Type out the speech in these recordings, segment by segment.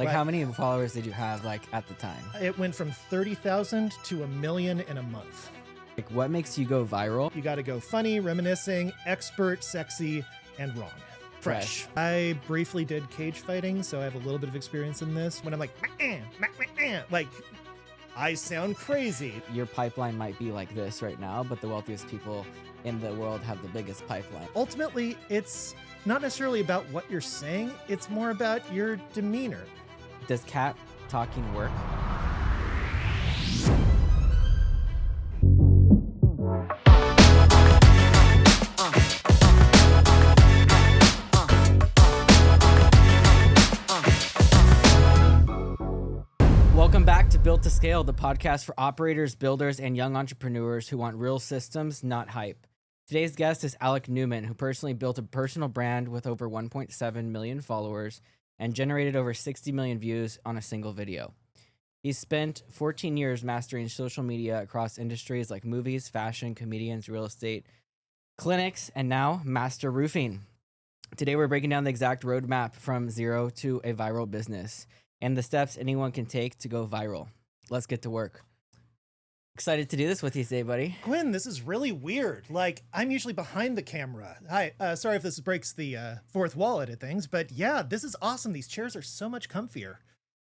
Like, how many followers did you have, like, at the time? It went from 30,000 to 1 million in a month. Like, what makes you go viral? You got to go funny, reminiscing, expert, sexy, and wrong. Fresh. I briefly did cage fighting, so I have a little bit of experience in this. When I'm like, like, I sound crazy. Your pipeline might be like this right now, but the wealthiest people in the world have the biggest pipeline. Ultimately, it's not necessarily about what you're saying. It's more about your demeanor. Does cat talking work? Welcome back to Built to Scale, the podcast for operators, builders, and young entrepreneurs who want real systems, not hype. Today's guest is Alec Newman, who personally built a personal brand with over 1.7 million followers and generated over 60 million views on a single video. He's spent 14 years mastering social media across industries like movies, fashion, comedians, real estate, clinics, and now master roofing. Today, we're breaking down the exact roadmap from zero to a viral business and the steps anyone can take to go viral. Let's get to work. Excited to do this with you today, buddy. Quinn, this is really weird. Like, I'm usually behind the camera. Hi, sorry if this breaks the fourth wall at things, but yeah, this is awesome. These chairs are so much comfier.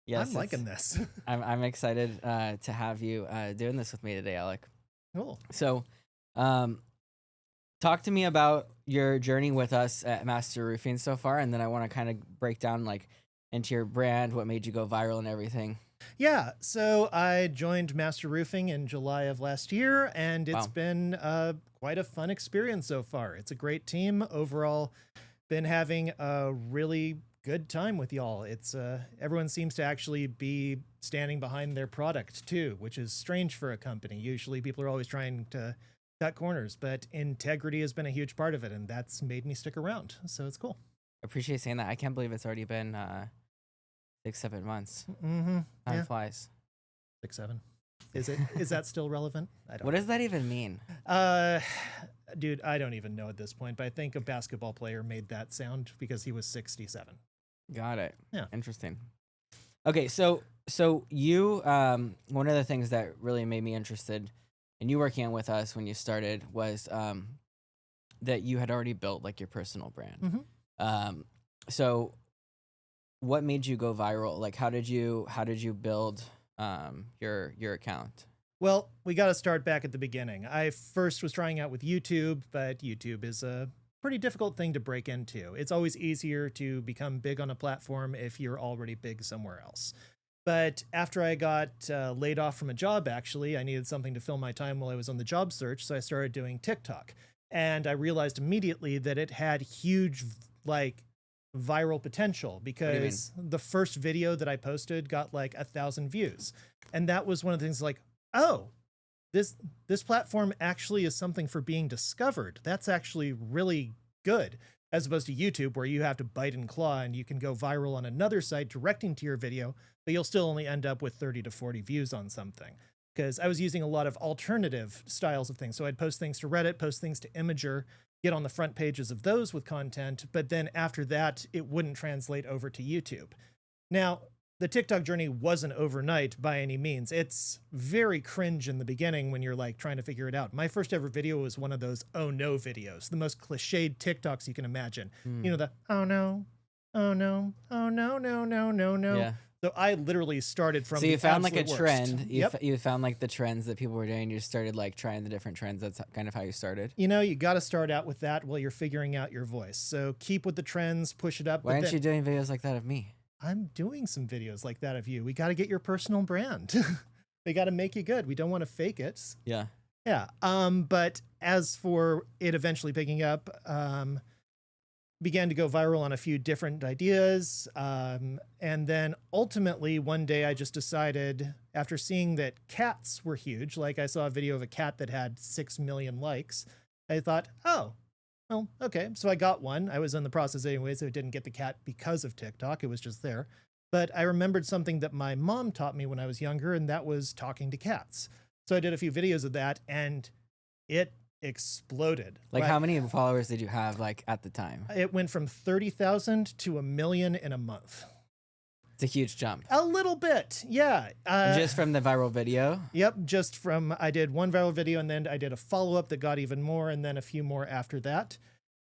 Yes, I'm liking this. I'm excited to have you doing this with me today, Alec. Cool. So, talk to me about your journey with us at Master Roofing so far, and then I want to kind of break down like into your brand, what made you go viral and everything. Yeah, so I joined Master Roofing in July of last year, and it's been quite a fun experience so far. It's a great team. Overall, been having a really good time with y'all. It's everyone seems to actually be standing behind their product too, which is strange for a company. Usually people are always trying to cut corners, but integrity has been a huge part of it, and that's made me stick around. So it's cool. I appreciate saying that. I can't believe it's already been 6-7 months. Mm-hmm. Time flies. 6-7. Is that still relevant? I don't What know. does that even mean? Dude, I don't even know at this point, but I think a basketball player made that sound because he was 67. Got it. Yeah. Interesting. Okay, so you one of the things that really made me interested in you working with us when you started was that you had already built like your personal brand. Mm-hmm. So what made you go viral? Like how did you build your account? Well, we got to start back at the beginning. I first was trying out with YouTube, but YouTube is a pretty difficult thing to break into. It's always easier to become big on a platform if you're already big somewhere else. But after I got laid off from a job, actually, I needed something to fill my time while I was on the job search, so I started doing TikTok. And I realized immediately that it had huge, like, viral potential because the first video that I posted got like 1,000 views. And that was one of the things like, oh, this platform actually is something for being discovered. That's actually really good, as opposed to YouTube where you have to bite and claw and you can go viral on another site directing to your video, but you'll still only end up with 30 to 40 views on something. Because I was using a lot of alternative styles of things. So I'd post things to Reddit, post things to Imager, get on the front pages of those with content, but then after that, it wouldn't translate over to YouTube. Now, the TikTok journey wasn't overnight by any means. It's very cringe in the beginning when you're like trying to figure it out. My first ever video was one of those oh no videos, the most cliched TikToks you can imagine. You know, the oh no, oh no, oh no, no, no, no, no. Yeah. So I literally started from So you the found like a absolute trend. worst. You found like the trends that people were doing. You started like trying the different trends. That's kind of how you started. You know, you got to start out with that while you're figuring out your voice. So keep with the trends, push it up. Why aren't you doing videos like that of me? I'm doing some videos like that of you. We got to get your personal brand. They got to make you good. We don't want to fake it. Yeah. Yeah. But as for it eventually picking up, began to go viral on a few different ideas. And then ultimately one day I just decided, after seeing that cats were huge, like I saw a video of a cat that had 6 million likes, I thought, oh, well, okay. So I got one. I was in the process anyway, so I didn't get the cat because of TikTok. It was just there. But I remembered something that my mom taught me when I was younger, and that was talking to cats. So I did a few videos of that, and it exploded. Like how many followers did you have like at the time? It went from 30,000 to 1 million in a month. It's a huge jump. A little bit, yeah. Just from the viral video? Yep, just from, I did one viral video and then I did a follow-up that got even more and then a few more after that.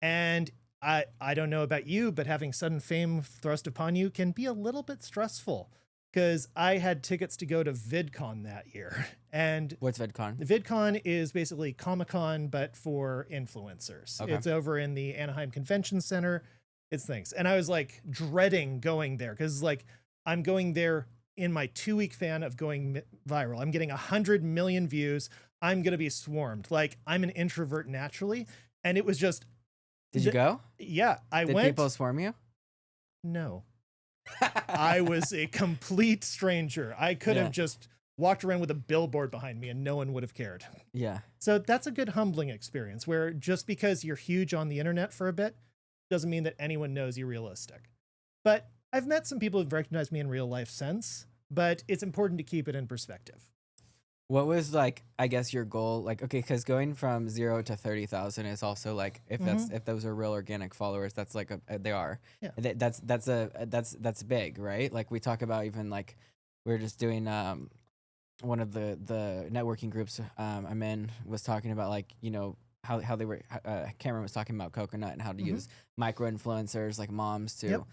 And I don't know about you, but having sudden fame thrust upon you can be a little bit stressful because I had tickets to go to VidCon that year. And what's VidCon? VidCon is basically Comic-Con, but for influencers. Okay. It's over in the Anaheim Convention Center. It's things. And I was like dreading going there because like I'm going there in my 2-week fan of going viral. I'm getting 100 million views. I'm going to be swarmed. Like I'm an introvert naturally. And it was just. Did you go? Yeah, I Did went. Did people swarm you? No. I was a complete stranger. I could have just walked around with a billboard behind me and no one would have cared. Yeah. So that's a good humbling experience where just because you're huge on the internet for a bit doesn't mean that anyone knows you're realistic. But I've met some people who've recognized me in real life since, but it's important to keep it in perspective. What was like, I guess your goal, like, okay, because going from 0 to 30,000 is also like, if those are real organic followers, that's like they are. Yeah. That's big, right? Like we talk about even like we were just doing one of the networking groups I'm in was talking about like, you know, how they were Cameron was talking about Coconut and how to use micro influencers like moms to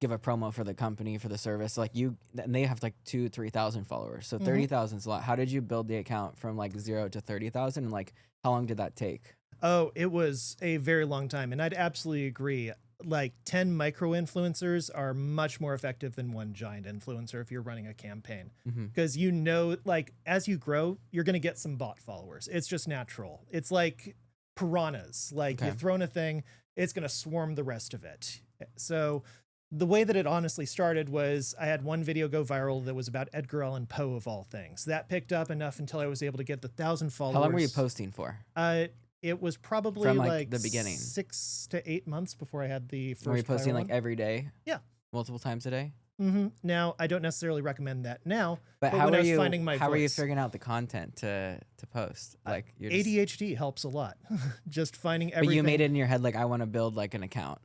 give a promo for the company for the service. Like and they have like 2,000-3,000 followers, so 30,000 is a lot. How did you build the account from like 0 to 30,000, and like how long did that take? Oh, it was a very long time, and I'd absolutely agree. Like 10 micro influencers are much more effective than one giant influencer if you're running a campaign, because you know, like as you grow, you're going to get some bot followers. It's just natural. It's like piranhas. Like you throw in a thing, it's going to swarm the rest of it. So the way that it honestly started was I had one video go viral that was about Edgar Allan Poe of all things. That picked up enough until I was able to get the 1,000 followers. How long were you posting for? It was probably from like the beginning, 6 to 8 months before I had the first. Were you posting like one. every day? Yeah, multiple times a day. Now I don't necessarily recommend that now. But how when are I was you finding my how are you figuring out the content to post? Like ADHD helps a lot. Just finding everything. But you made it in your head like I want to build like an account.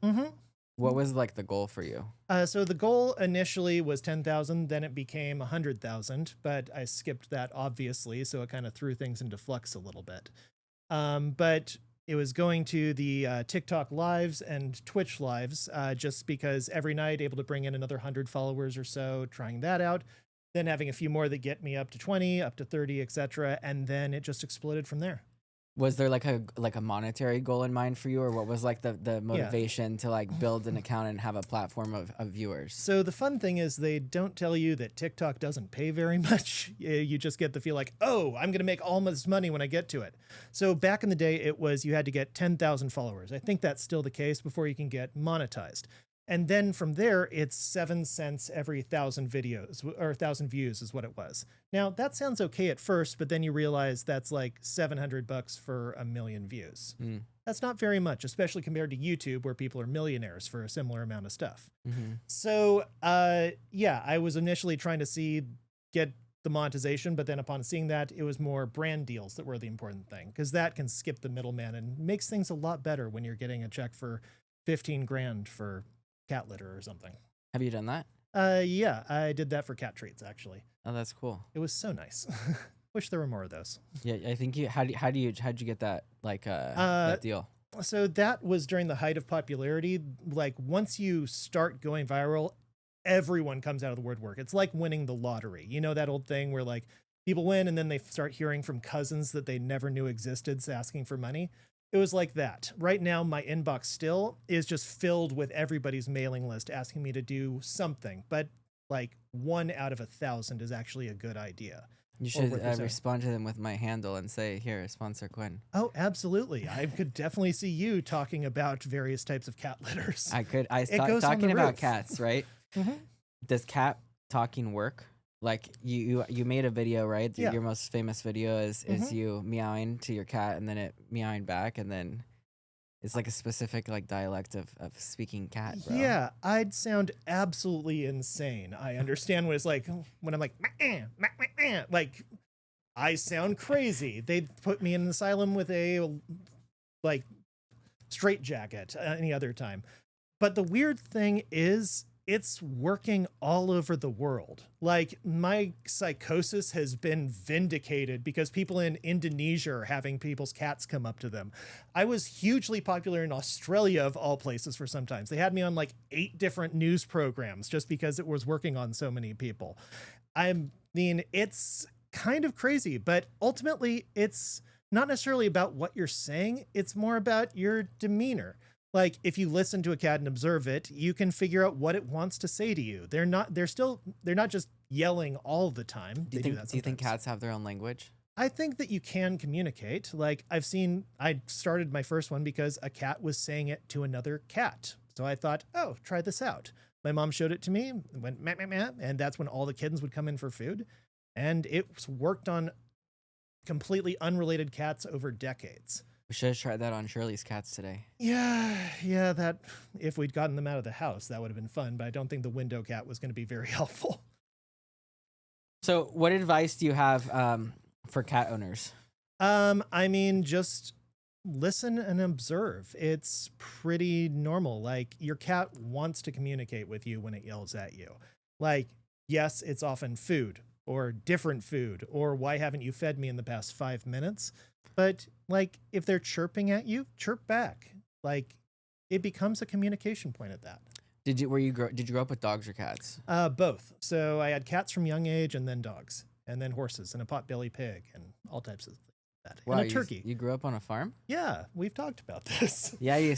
What was like the goal for you? So the goal initially was 10,000, then it became 100,000, but I skipped that obviously, so it kind of threw things into flux a little bit. But it was going to the TikTok lives and Twitch lives, just because every night able to bring in another 100 followers or so, trying that out, then having a few more that get me up to 20, up to 30, etc. And then it just exploded from there. Was there like a monetary goal in mind for you, or what was like the motivation to like build an account and have a platform of viewers? So the fun thing is they don't tell you that TikTok doesn't pay very much. You just get the feel like, oh, I'm going to make all this money when I get to it. So back in the day, it was you had to get 10,000 followers. I think that's still the case before you can get monetized. And then from there, it's 7 cents every 1,000 videos or 1,000 views is what it was. Now that sounds okay at first, but then you realize that's like $700 for 1 million views. That's not very much, especially compared to YouTube where people are millionaires for a similar amount of stuff. So yeah, I was initially trying to get the monetization, but then upon seeing that, it was more brand deals that were the important thing, because that can skip the middleman and makes things a lot better when you're getting a check for 15 grand for cat litter or something. Have you done that? Yeah, I did that for cat treats actually. Oh, that's cool. It was so nice. Wish there were more of those. Yeah, I think how'd you get that that deal? So that was during the height of popularity. Like once you start going viral, everyone comes out of the woodwork. It's like winning the lottery. You know that old thing where like people win and then they start hearing from cousins that they never knew existed asking for money. It was like that. Right now, my inbox still is just filled with everybody's mailing list asking me to do something, but like 1 out of 1,000 is actually a good idea. You should respond to them with my handle and say, here, sponsor Quinn. Oh, absolutely. I could definitely see you talking about various types of cat litters. I could. Talking about cats, right? Does cat talking work? Like you made a video, right? Yeah. Your most famous video is you meowing to your cat and then it meowing back, and then it's like a specific like dialect of speaking cat, bro. Yeah, I'd sound absolutely insane. I understand what it's like when I'm like, like I sound crazy. They'd put me in an asylum with a like straitjacket any other time. But the weird thing is, it's working all over the world. Like, my psychosis has been vindicated because people in Indonesia are having people's cats come up to them. I was hugely popular in Australia, of all places, for some times. They had me on like 8 different news programs just because it was working on so many people. I mean, it's kind of crazy, but ultimately it's not necessarily about what you're saying. It's more about your demeanor. Like, if you listen to a cat and observe it, you can figure out what it wants to say to you. They're not just yelling all the time. Do you think cats have their own language? I think that you can communicate. Like, I started my first one because a cat was saying it to another cat. So I thought, oh, try this out. My mom showed it to me, went meh, meh, meh, and that's when all the kittens would come in for food. And it worked on completely unrelated cats over decades. We should have tried that on Shirley's cats today. Yeah, that if we'd gotten them out of the house, that would have been fun, but I don't think the window cat was going to be very helpful. So what advice do you have for cat owners? I mean, just listen and observe. It's pretty normal. Like, your cat wants to communicate with you when it yells at you. Like, yes, it's often food or different food, or why haven't you fed me in the past 5 minutes? But like, if they're chirping at you, chirp back. Like, it becomes a communication point at that. Did you grow up with dogs or cats? Both. So I had cats from young age, and then dogs, and then horses, and a potbelly pig, and all types of that. Wow, and a turkey. You grew up on a farm? Yeah, we've talked about this. Yeah, you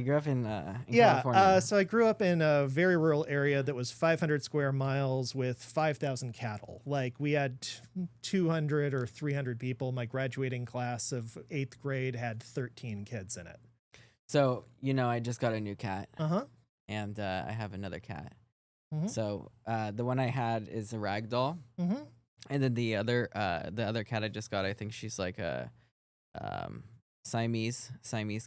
grew up in California. So I grew up in a very rural area that was 500 square miles with 5,000 cattle. Like, we had 200 or 300 people. My graduating class of 8th grade had 13 kids in it. So, I just got a new cat. Uh-huh. And I have another cat. Mm-hmm. So the one I had is a ragdoll. Mm-hmm. And then the other cat I just got, I think she's like a Siamese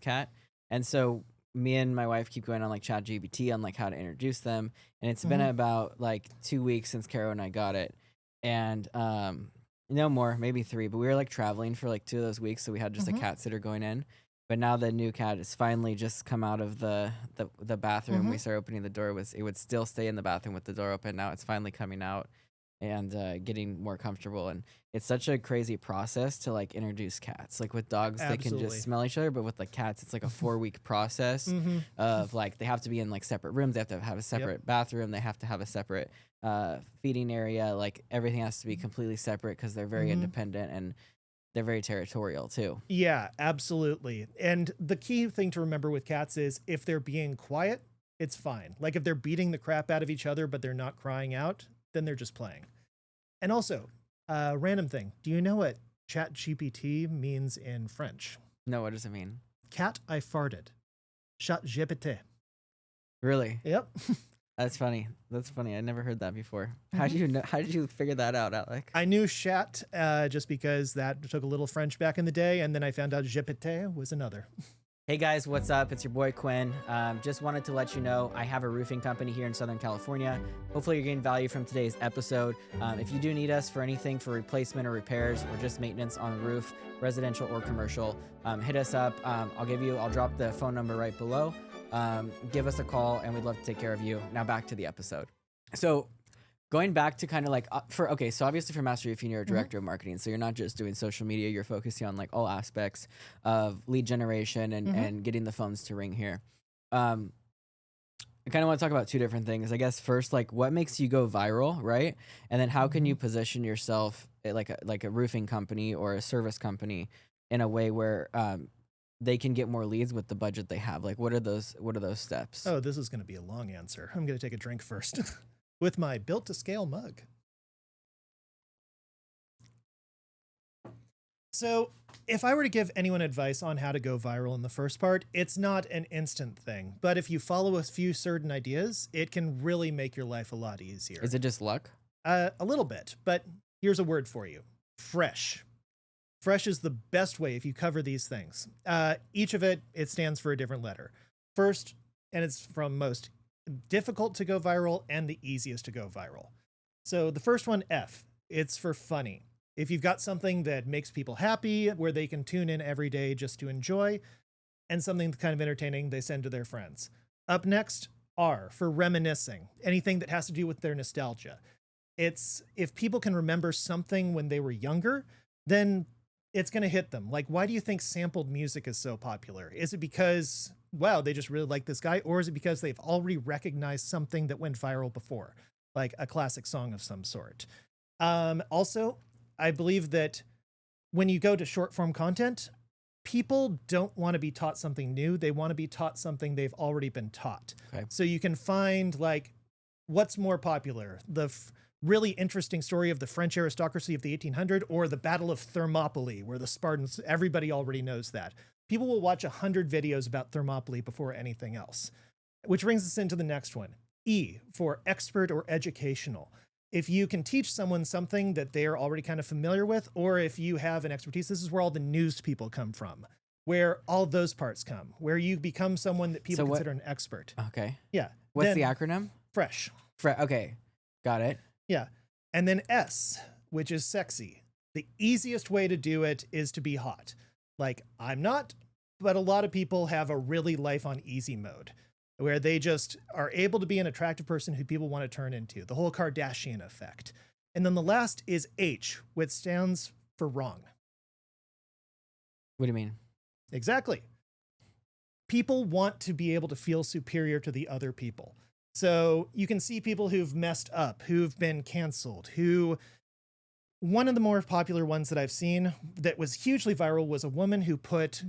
cat. And so me and my wife keep going on like ChatGPT on like how to introduce them. And it's been about like 2 weeks since Caro and I got it. And no more, maybe 3. But we were like traveling for like 2 of those weeks, so we had just a cat sitter going in. But now the new cat has finally just come out of the bathroom. We started opening the door. It would still stay in the bathroom with the door open. Now it's finally coming out and getting more comfortable. And it's such a crazy process to like introduce cats. Like with dogs, Absolutely. They can just smell each other. But with like cats, it's like a 4-week process of like, they have to be in like separate rooms. They have to have a separate bathroom. They have to have a separate feeding area. Like, everything has to be completely separate because they're very independent, and they're very territorial too. Yeah, absolutely. And the key thing to remember with cats is if they're being quiet, it's fine. Like, if they're beating the crap out of each other, but they're not crying out, then they're just playing. And also, random thing. Do you know what ChatGPT means in French? No, what does it mean? Cat, I farted. ChatGPT. Really? Yep. That's funny. I never heard that before. How did you figure that out, Alec? I knew chat just because that took a little French back in the day, and then I found out GPT was another. Hey guys, what's up? It's your boy Quinn. Just wanted to let you know I have a roofing company here in Southern California. Hopefully you're getting value from today's episode. If you do need us for anything for replacement or repairs or just maintenance on the roof, residential or commercial, hit us up. I'll drop the phone number right below. Give us a call and we'd love to take care of you. Now back to the episode. So going back to kind of like so obviously for Master Roofing, you're a director of marketing. So you're not just doing social media, you're focusing on like all aspects of lead generation and getting the phones to ring here. I kind of want to talk about 2 different things. I guess first, like, what makes you go viral, right? And then how can you position yourself like a roofing company or a service company in a way where they can get more leads with the budget they have? Like, what are those steps? Oh, this is going to be a long answer. I'm going to take a drink first with my built to scale mug. So if I were to give anyone advice on how to go viral in the first part, it's not an instant thing. But if you follow a few certain ideas, it can really make your life a lot easier. Is it just luck? A little bit, but here's a word for you. Fresh. Fresh is the best way if you cover these things. Each of it stands for a different letter. First, and it's from most difficult to go viral and the easiest to go viral. So the first one, F, it's for funny. If you've got something that makes people happy, where they can tune in every day just to enjoy, and something kind of entertaining they send to their friends. Up next, R for reminiscing, anything that has to do with their nostalgia. It's if people can remember something when they were younger, then it's going to hit them. Like, why do you think sampled music is so popular? Is it because, wow, they just really like this guy? Or is it because they've already recognized something that went viral before, like a classic song of some sort? Also, I believe that when you go to short form content, people don't want to be taught something new. They want to be taught something they've already been taught. Okay. So you can find like what's more popular, the really interesting story of the French aristocracy of the 1800s or the Battle of Thermopylae, where the Spartans, everybody already knows that. People will watch 100 videos about Thermopylae before anything else, which brings us into the next one. E for expert or educational. If you can teach someone something that they're already kind of familiar with, or if you have an expertise, this is where all the news people come from, where all those parts come, where you become someone that people consider an expert. Okay. Yeah. What's the acronym? Fresh. Okay. Got it. Yeah. And then S, which is sexy. The easiest way to do it is to be hot. Like, I'm not, but a lot of people have a really life on easy mode, where they just are able to be an attractive person who people want to turn into, the whole Kardashian effect. And then the last is H, which stands for wrong. What do you mean? Exactly. People want to be able to feel superior to the other people. So you can see people who've messed up, who've been canceled, one of the more popular ones that I've seen that was hugely viral was a woman who put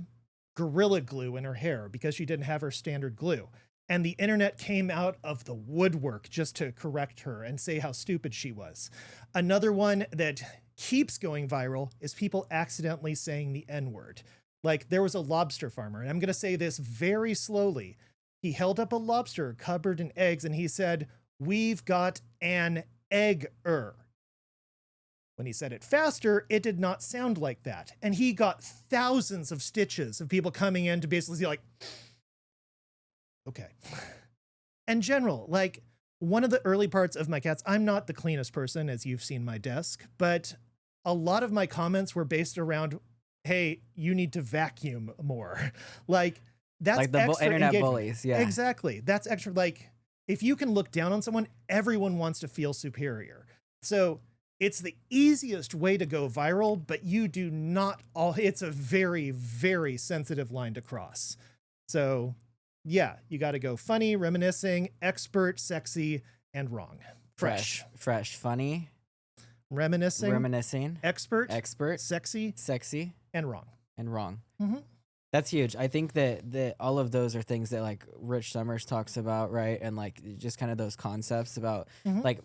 Gorilla Glue in her hair because she didn't have her standard glue. And the internet came out of the woodwork just to correct her and say how stupid she was. Another one that keeps going viral is people accidentally saying the N-word. Like, there was a lobster farmer, and I'm going to say this very slowly. He held up a lobster covered in eggs, and he said, "We've got an egg-er." When he said it faster, it did not sound like that. And he got thousands of stitches of people coming in to basically be like, okay. In general, like, one of the early parts of my cats, I'm not the cleanest person, as you've seen my desk, but a lot of my comments were based around, hey, you need to vacuum more. Like, that's like the extra internet engagement. bullies. Yeah. Exactly. That's extra. Like, if you can look down on someone, everyone wants to feel superior. So it's the easiest way to go viral, but you do not it's a very, very sensitive line to cross. So yeah, you got to go funny, reminiscing, expert, sexy, and wrong. Fresh, funny, reminiscing, expert, sexy, and wrong. Mm-hmm. That's huge. I think that all of those are things that like Rich Summers talks about, right? And like just kind of those concepts about like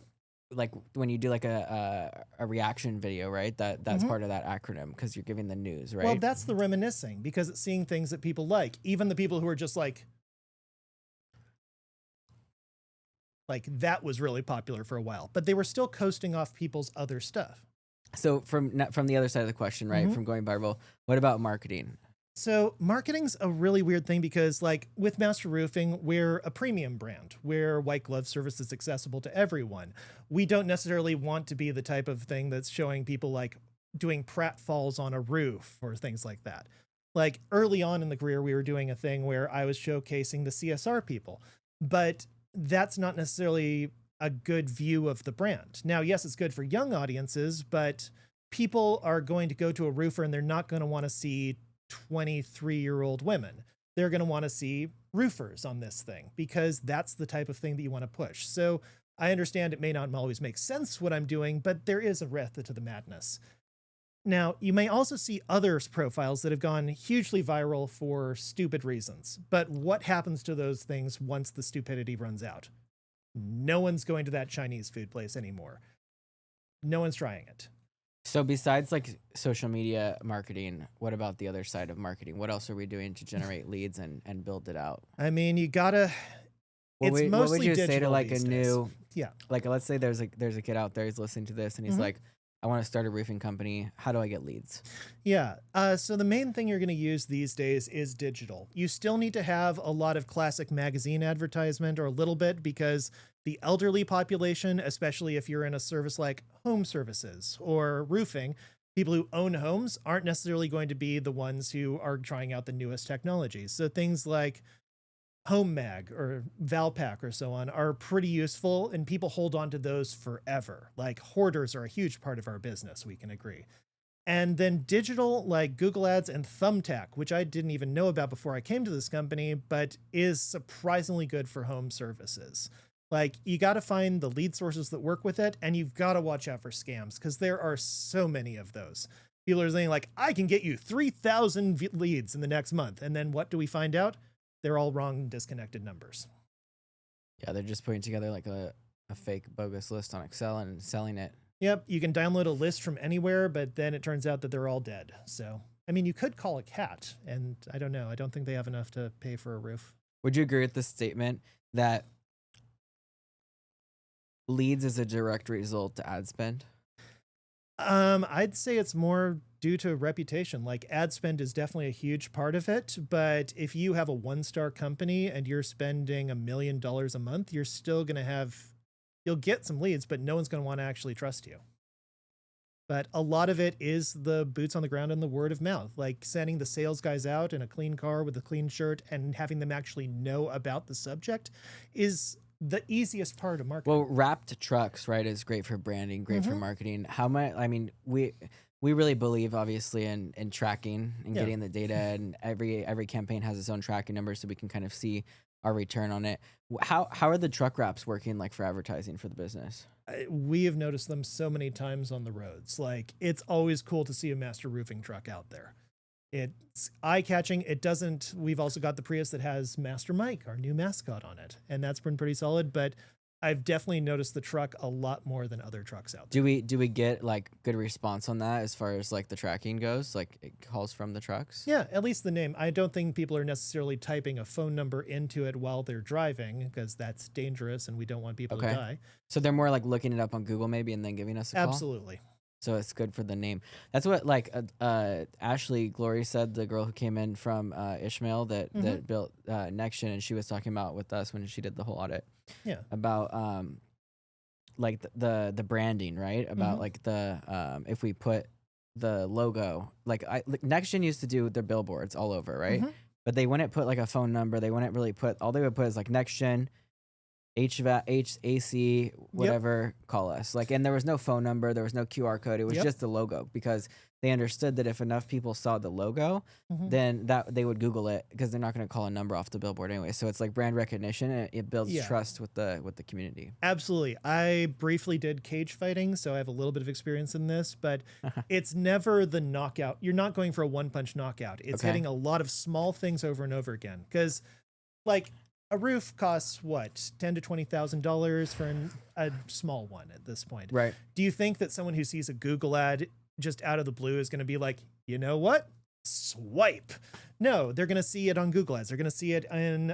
when you do like a reaction video, right? That's part of that acronym because you're giving the news, right? Well, that's the reminiscing because it's seeing things that people like, even the people who are just like that was really popular for a while, but they were still coasting off people's other stuff. So from the other side of the question, right? From going viral, what about marketing? So marketing's a really weird thing because like with Master Roofing, we're a premium brand where white glove service is accessible to everyone. We don't necessarily want to be the type of thing that's showing people like doing pratfalls on a roof or things like that. Like early on in the career, we were doing a thing where I was showcasing the CSR people, but that's not necessarily a good view of the brand. Now, yes, it's good for young audiences, but people are going to go to a roofer and they're not going to want to see 23-year-old women. They're going to want to see roofers on this thing because that's the type of thing that you want to push. So I understand it may not always make sense what I'm doing, but there is a method to the madness. Now, you may also see other profiles that have gone hugely viral for stupid reasons. But what happens to those things once the stupidity runs out? No one's going to that Chinese food place anymore. No one's trying it. So besides like social media marketing, what about the other side of marketing? What else are we doing to generate leads and build it out? I mean, you gotta. What would you say to like a new, yeah, like let's say there's a kid out there who's listening to this and he's like, I want to start a roofing company. How do I get leads? Yeah. So the main thing you're going to use these days is digital. You still need to have a lot of classic magazine advertisement or a little bit because the elderly population, especially if you're in a service like home services or roofing, people who own homes aren't necessarily going to be the ones who are trying out the newest technologies. So things like Home Mag or Valpak or so on are pretty useful, and people hold on to those forever. Like hoarders are a huge part of our business, we can agree. And then digital like Google Ads and Thumbtack, which I didn't even know about before I came to this company, but is surprisingly good for home services. Like you got to find the lead sources that work with it, and you've got to watch out for scams because there are so many of those. People are saying like, I can get you 3,000 leads in the next month. And then what do we find out? They're all wrong, disconnected numbers. Yeah, they're just putting together like a fake bogus list on Excel and selling it. Yep, you can download a list from anywhere, but then it turns out that they're all dead. So, I mean, you could call a cat, and I don't know. I don't think they have enough to pay for a roof. Would you agree with the statement that leads is a direct result to ad spend? I'd say it's more due to reputation. Like ad spend is definitely a huge part of it, but if you have a 1-star company and you're spending $1 million a month, you're still going to you'll get some leads, but no one's going to want to actually trust you. But a lot of it is the boots on the ground and the word of mouth, like sending the sales guys out in a clean car with a clean shirt and having them actually know about the subject is the easiest part of marketing. Well, wrapped trucks, right, is great for branding, great for marketing. How much? I mean, we really believe obviously in tracking and getting the data, and every campaign has its own tracking number, so we can kind of see our return on it. How are the truck wraps working like for advertising for the business? We have noticed them so many times on the roads. Like it's always cool to see a Master Roofing truck out there. It's eye-catching. We've also got the Prius that has Master Mike, our new mascot, on it, and that's been pretty solid, but I've definitely noticed the truck a lot more than other trucks out there. Do we get like good response on that as far as like the tracking goes? Like it calls from the trucks? Yeah, at least the name. I don't think people are necessarily typing a phone number into it while they're driving because that's dangerous and we don't want people to die. So they're more like looking it up on Google maybe and then giving us a call? Absolutely. So it's good for the name. That's what like Ashley Glory said, the girl who came in from Ishmael that built NextGen, and she was talking about with us when she did the whole audit. Yeah. About like the branding, right? About like the if we put the logo, like NextGen used to do their billboards all over, right? But they wouldn't put like a phone number. They wouldn't really put, all they would put is like NextGen, HVAC, whatever, call us. Like, and there was no phone number, there was no QR code. It was just the logo, because they understood that if enough people saw the logo, then that they would Google it, because they're not going to call a number off the billboard anyway. So it's like brand recognition, and it builds trust with the community. Absolutely. I briefly did cage fighting, so I have a little bit of experience in this, but it's never the knockout. You're not going for a one-punch knockout. It's hitting a lot of small things over and over again, because like a roof costs what, $10,000 to $20,000 for a small one at this point. Right. Do you think that someone who sees a Google ad just out of the blue is going to be like, you know what? Swipe. No, they're going to see it on Google Ads. They're going to see it in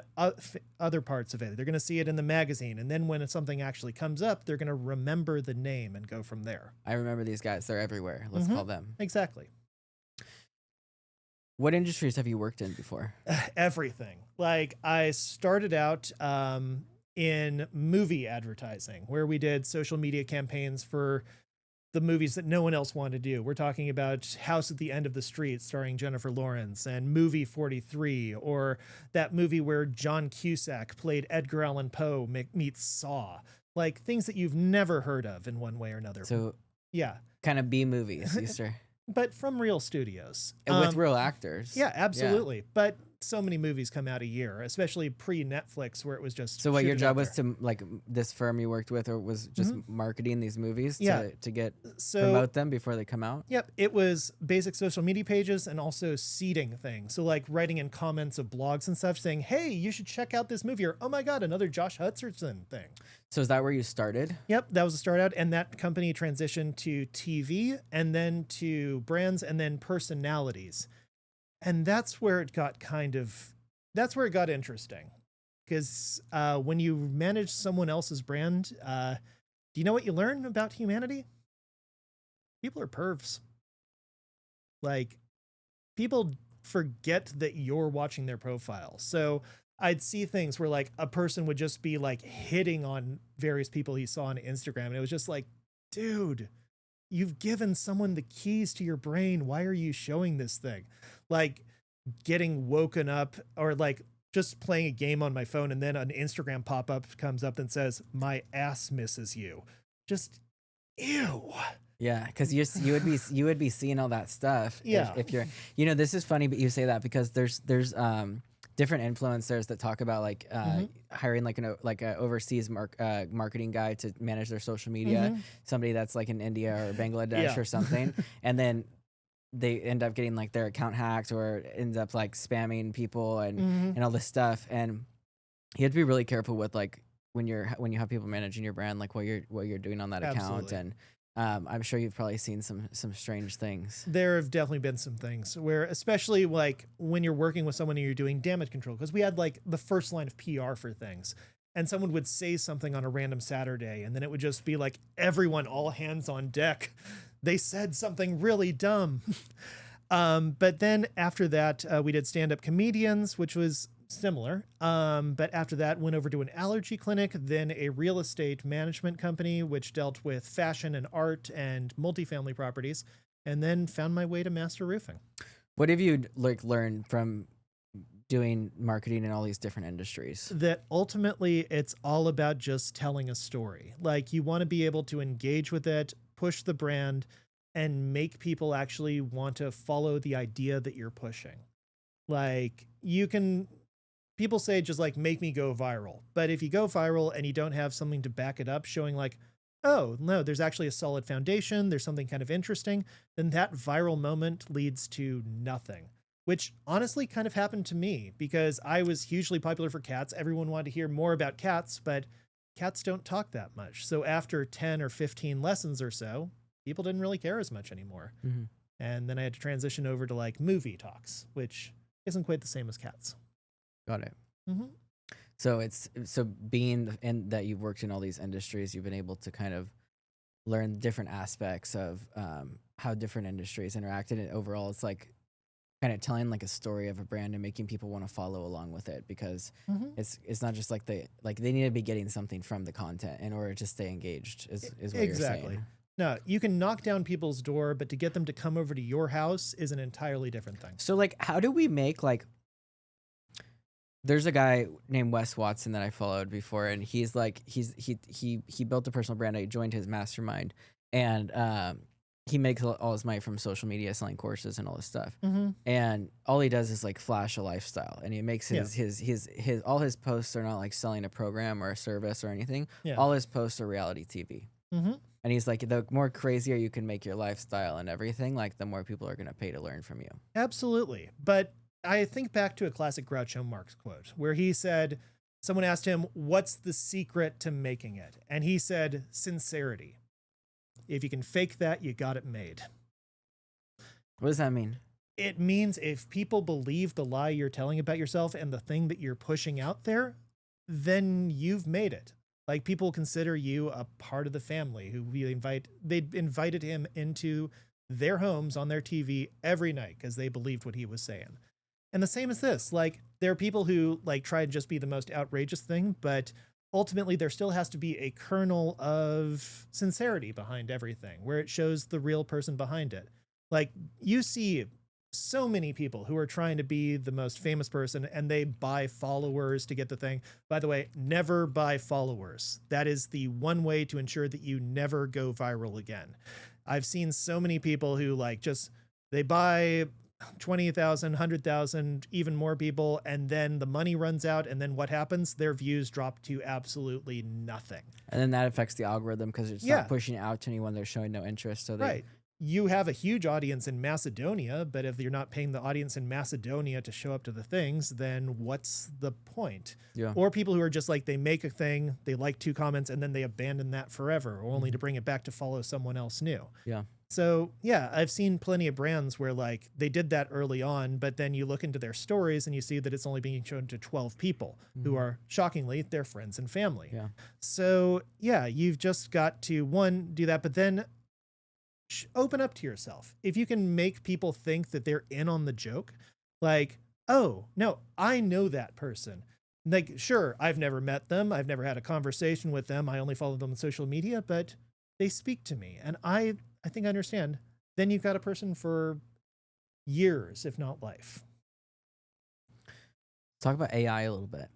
other parts of it. They're going to see it in the magazine. And then when something actually comes up, they're going to remember the name and go from there. I remember these guys. They're everywhere. Let's call them. Exactly. What industries have you worked in before? Everything. Like I started out in movie advertising, where we did social media campaigns for the movies that no one else wanted to do. We're talking about House at the End of the Street starring Jennifer Lawrence, and Movie 43, or that movie where John Cusack played Edgar Allan Poe meets Saw. Like things that you've never heard of in one way or another. So yeah, kind of B movies, Easter. But from real studios. And with real actors. Yeah, absolutely. Yeah. But so many movies come out a year, especially pre-Netflix, where it was just... So what your job was to, like, this firm you worked with, or was just marketing these movies to get promote them before they come out? Yep. It was basic social media pages and also seeding things. So like writing in comments of blogs and stuff saying, hey, you should check out this movie, or oh my God, another Josh Hutcherson thing. So is that where you started? Yep, that was a start out, and that company transitioned to TV, and then to brands, and then personalities. And that's where it got interesting. Because when you manage someone else's brand, do you know what you learn about humanity? People are pervs. Like, people forget that you're watching their profile. So I'd see things where like a person would just be like hitting on various people he saw on Instagram. And it was just like, dude, you've given someone the keys to your brain. Why are you showing this thing? Like getting woken up, or like just playing a game on my phone, and then an Instagram pop-up comes up and says, "My ass misses you." Just ew. Yeah, because you would be seeing all that stuff Yeah. if you're, you know, this is funny, but you say that because there's different influencers that talk about like hiring like a overseas marketing guy to manage their social media, somebody that's like in India or Bangladesh Yeah. or something, and then they end up getting like their account hacked or ends up like spamming people and all this stuff, and you have to be really careful with like when you have people managing your brand, like what you're doing on that account. Absolutely. And I'm sure you've probably seen some strange things. There have definitely been some things where, especially like when you're working with someone and you're doing damage control, because we had like the first line of PR for things, and someone would say something on a random Saturday, and then it would just be like, everyone, all hands on deck. They said something really dumb. But then after that, we did stand-up comedians, which was similar. But after that, went over to an allergy clinic, then a real estate management company, which dealt with fashion and art and multifamily properties, and then found my way to master roofing. What have you like learned from doing marketing in all these different industries? That ultimately it's all about just telling a story. Like, you want to be able to engage with it, push the brand, and make people actually want to follow the idea that you're pushing. Like, people say just like, make me go viral. But if you go viral and you don't have something to back it up, showing like, oh no, there's actually a solid foundation, there's something kind of interesting, then that viral moment leads to nothing. Which honestly kind of happened to me, because I was hugely popular for cats. Everyone wanted to hear more about cats, but cats don't talk that much. So after 10 or 15 lessons or so, people didn't really care as much anymore. And then I had to transition over to like movie talks, which isn't quite the same as cats. Got it. So being in that you've worked in all these industries, you've been able to kind of learn different aspects of how different industries interacted, and overall it's like kind of telling like a story of a brand and making people want to follow along with it, because it's not just like they need to be getting something from the content in order to stay engaged is what you're saying. No, you can knock down people's door, but to get them to come over to your house is an entirely different thing. So like, how do we make like, there's a guy named Wes Watson that I followed before, and he's like, he built a personal brand. I joined his mastermind, and he makes all his money from social media, selling courses and all this stuff. And all he does is like flash a lifestyle, and he makes his all his posts are not like selling a program or a service or anything. All his posts are reality TV. And he's like, the more crazier you can make your lifestyle and everything, like the more people are going to pay to learn from you. Absolutely. But I think back to a classic Groucho Marx quote where he said, someone asked him, what's the secret to making it? And he said, sincerity. If you can fake that, you got it made. What does that mean? It means if people believe the lie you're telling about yourself and the thing that you're pushing out there, then you've made it. Like, people consider you a part of the family who they'd invited him into their homes on their TV every night because they believed what he was saying. And the same as this, like, there are people who like try to just be the most outrageous thing, but ultimately there still has to be a kernel of sincerity behind everything where it shows the real person behind it. Like, you see so many people who are trying to be the most famous person and they buy followers to get the thing. By the way, never buy followers. That is the one way to ensure that you never go viral again. I've seen so many people who like just, they buy 20,000, 100,000, even more people, and then the money runs out, and then what happens? Their views drop to absolutely nothing. And then that affects the algorithm because it's not pushing it out to anyone. They're showing no interest. So right. You have a huge audience in Macedonia, but if you're not paying the audience in Macedonia to show up to the things, then what's the point? Or people who are just like, they make a thing, they like 2 comments, and then they abandon that forever, only to bring it back to follow someone else new. So yeah, I've seen plenty of brands where like they did that early on, but then you look into their stories and you see that it's only being shown to 12 people who are shockingly their friends and family. So yeah, you've just got to, one, do that, but then open up to yourself. If you can make people think that they're in on the joke, like, oh no, I know that person. Like, sure, I've never met them. I've never had a conversation with them. I only follow them on social media, but they speak to me and I think I understand. Then you've got a person for years, if not life. talk about AI a little bit.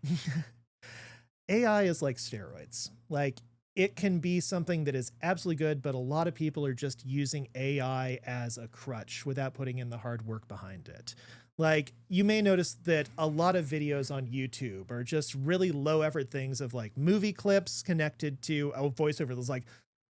AI is like steroids. Like, it can be something that is absolutely good, but a lot of people are just using AI as a crutch without putting in the hard work behind it. Like, you may notice that a lot of videos on YouTube are just really low effort things of like movie clips connected to a voiceover that's like,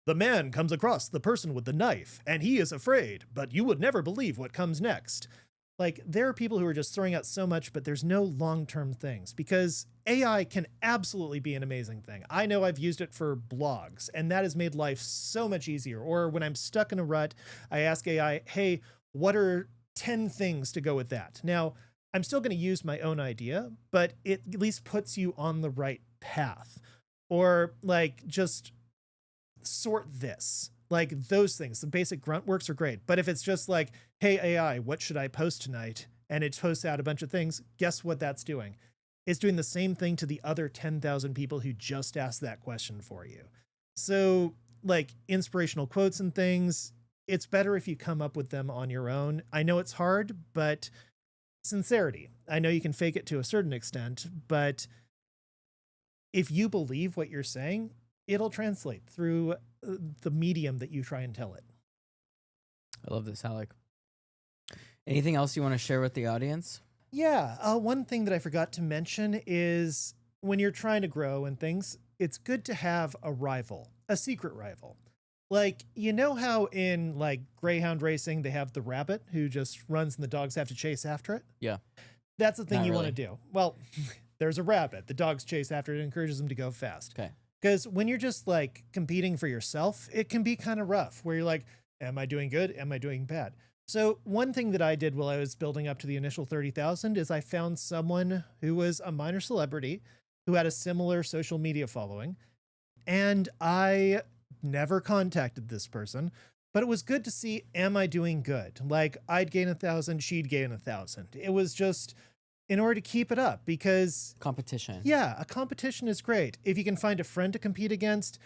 the man comes across the person with the knife and he is afraid, but you would never believe what comes next. Like, there are people who are just throwing out so much, but there's no long-term things, because AI can absolutely be an amazing thing. I know I've used it for blogs, and that has made life so much easier. Or when I'm stuck in a rut, I ask AI, hey, what are 10 things to go with that? Now, I'm still going to use my own idea, but it at least puts you on the right path. Or like, just sort this. Like, those things, the basic grunt works are great. But if it's just like, hey, AI, what should I post tonight? And it posts out a bunch of things, guess what that's doing? It's doing the same thing to the other 10,000 people who just asked that question for you. So, like, inspirational quotes and things, it's better if you come up with them on your own. I know it's hard, but sincerity. I know you can fake it to a certain extent, but if you believe what you're saying, it'll translate through the medium that you try and tell it. I love this, Alec. Anything else you want to share with the audience? Yeah, one thing that I forgot to mention is when you're trying to grow and things, it's good to have a rival, a secret rival. Like, you know how in like greyhound racing, they have the rabbit who just runs and the dogs have to chase after it? Yeah. That's the thing Not you really. want to do. Well, there's a rabbit. The dogs chase after it, encourages them to go fast. Okay. Because when you're just like competing for yourself, it can be kind of rough where you're like, am I doing good? Am I doing bad? So one thing that I did while I was building up to the initial 30,000 is I found someone who was a minor celebrity who had a similar social media following. And I never contacted this person, but it was good to see, am I doing good? Like, I'd gain 1,000, she'd gain 1,000. It was just in order to keep it up, because Competition. yeah, a competition is great. If you can find a friend to compete against,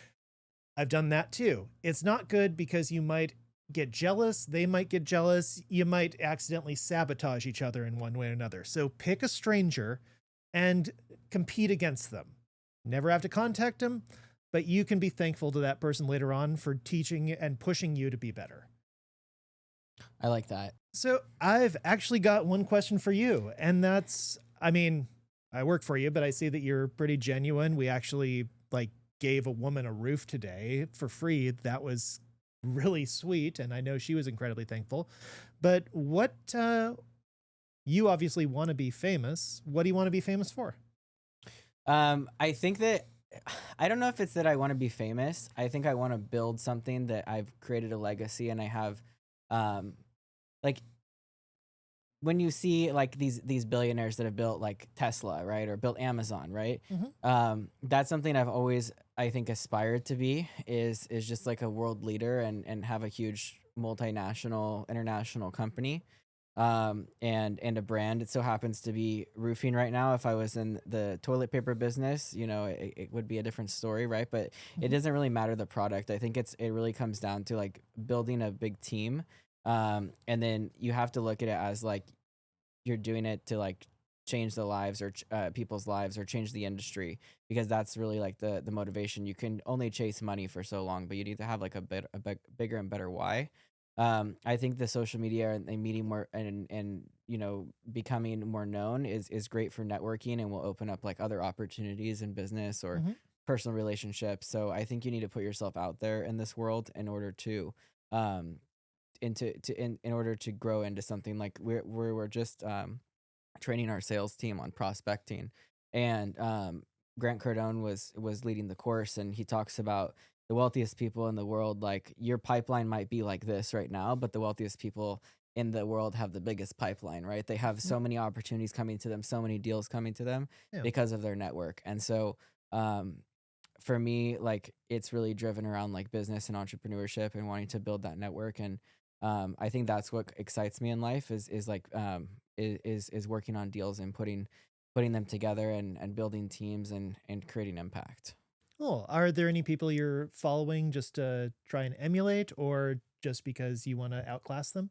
I've done that too. It's not good because you might get jealous, they might get jealous, you might accidentally sabotage each other in one way or another. So pick a stranger and compete against them. Never have to contact them, but you can be thankful to that person later on for teaching and pushing you to be better. I like that. So I've actually got one question for you, and that's, I mean, I work for you, but I see that you're pretty genuine. We actually like gave a woman a roof today for free. That was really sweet, and I know she was incredibly thankful. But what, you obviously want to be famous. What do you want to be famous for? I think that I don't know if it's that I want to be famous. I think I want to build something that I've created a legacy, and I have, like, when you see like these billionaires that have built like Tesla, right, or built Amazon, right? That's something I've always, I think, aspired to be, is just like a world leader and have a huge multinational, international company, and a brand. It so happens to be roofing right now. If I was in the toilet paper business, you know, it would be a different story, right? But it doesn't really matter the product. I think it really comes down to like building a big team. And then you have to look at it as like you're doing it to like change the lives or people's lives or change the industry, because that's really like the motivation. You can only chase money for so long, but you need to have like a bigger and better why. I think the social media and meeting more and you know, becoming more known is great for networking and will open up like other opportunities in business or Mm-hmm. personal relationships. So I think you need to put yourself out there in this world in order to um in order to grow into something. Like we're just training our sales team on prospecting, and Grant Cardone was leading the course, and he talks about the wealthiest people in the world. Like, your pipeline might be like this right now, but the wealthiest people in the world have the biggest pipeline, right? They have so many opportunities coming to them, so many deals coming to them Yeah. because of their network. And so for me, like, it's really driven around like business and entrepreneurship and wanting to build that network. And I think that's what excites me in life is like is working on deals and putting them together and building teams and creating impact. Cool. Are there any people you're following just to try and emulate, or just because you want to outclass them?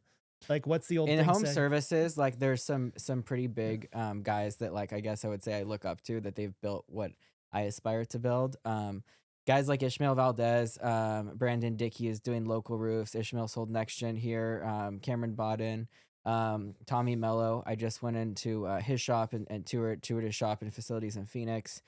Like, what's the old In thing home say? services, like there's some pretty big guys that like I guess I would say I look up to that they've built what I aspire to build. Guys like Ishmael Valdez, Brandon Dickey is doing local roofs. Ishmael sold Next Gen here. Cameron Bodden, Tommy Mello. I just went into his shop and toured his shop and facilities in Phoenix.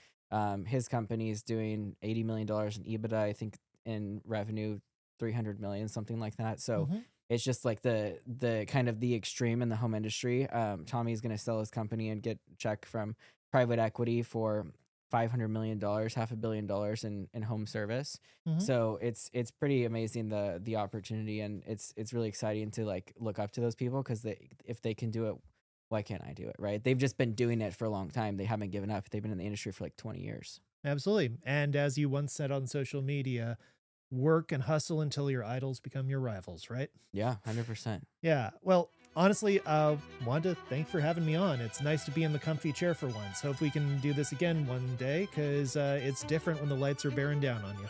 His company is doing $80 million in EBITDA. I think in revenue, 300 million, something like that. So Mhm. it's just like the kind of the extreme in the home industry. Tommy's going to sell his company and get a check from private equity for $500 million, $500 million in home service. Mhm. So it's pretty amazing the opportunity, and it's really exciting to like look up to those people because if they can do it, why can't I do it? Right? They've just been doing it for a long time. They haven't given up. They've been in the industry for like 20 years. Absolutely. And as you once said on social media, work and hustle until your idols become your rivals, right? Yeah, 100%. Yeah. Well, honestly, wanted to thank for having me on. It's nice to be in the comfy chair for once. Hope we can do this again one day because it's different when the lights are bearing down on you.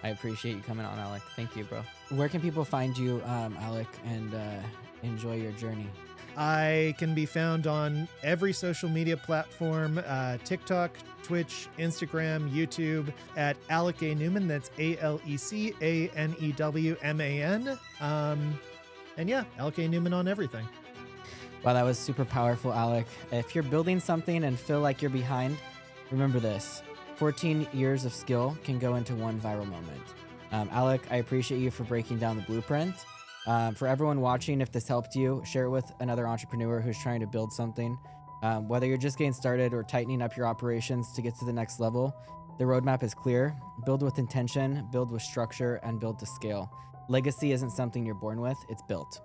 I appreciate you coming on, Alec. Thank you, bro. Where can people find you, Alec, and enjoy your journey? I can be found on every social media platform, TikTok, Twitch, Instagram, YouTube, at Alecanewman. That's ALECANEWMAN. And yeah, Alecanewman on everything. Wow, that was super powerful, Alec. If you're building something and feel like you're behind, remember this. 14 years of skill can go into one viral moment. Alec, I appreciate you for breaking down the blueprint. For everyone watching, if this helped you, share it with another entrepreneur who's trying to build something. Whether you're just getting started or tightening up your operations to get to the next level, the roadmap is clear. Build with intention, build with structure, and build to scale. Legacy isn't something you're born with, it's built.